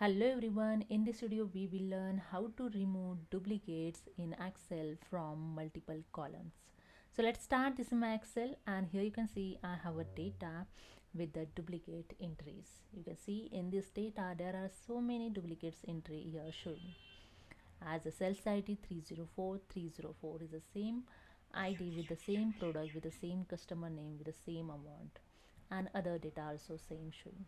Hello everyone, in this video we will learn how to remove duplicates in Excel from multiple columns. So let's start this in my Excel, and here you can see I have a data with the duplicate entries. You can see in this data there are so many duplicates entry here showing. As a sales ID 304 is the same ID with the same product with the same customer name with the same amount, and other data also same showing.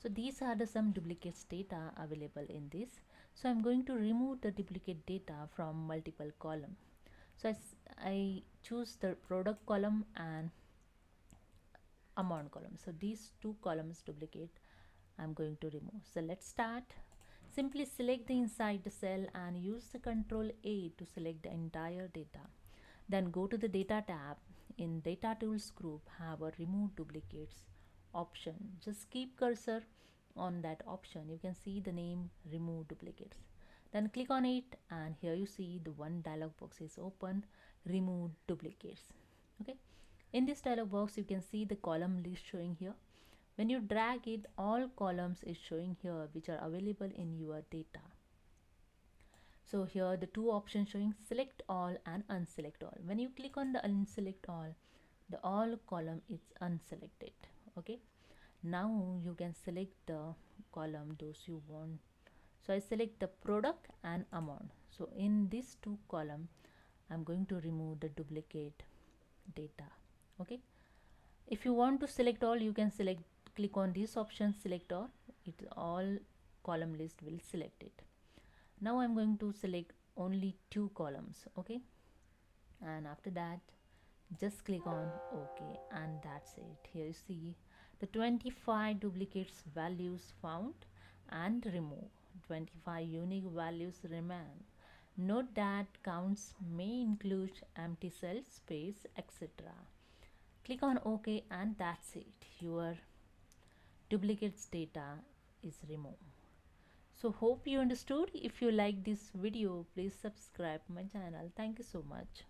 So these are the some duplicates data available in this. So I'm going to remove the duplicate data from multiple column. So I choose the product column and amount column. So these two columns duplicate I'm going to remove. So let's start. Simply select the inside the cell and use the Control A to select the entire data. Then go to the data tab. In data tools group have a remove duplicates option. Just keep cursor on that option. You can see the name remove duplicates. Then click on it, and here you see the one dialog box is open, remove duplicates. Okay, in this dialog box you can see the column list showing here. When you drag it, all columns is showing here which are available in your data. So here the two options showing select all and unselect all. When you click on the unselect all, the all column is unselected. Okay, now you can select the column those you want. So I select the product and amount. So in these two column I'm going to remove the duplicate data. Okay, if you want to select all, you can select, click on this option, select all. It all column list will select it. Now I'm going to select only two columns. Okay, and after that just click on OK, and that's it. Here you see the 25 duplicates values found and remove. 25 unique values remain. Note that counts may include empty cell space, etc. Click on OK, and that's it. Your duplicates data is removed. So hope you understood. If you like this video, please subscribe my channel. Thank you so much.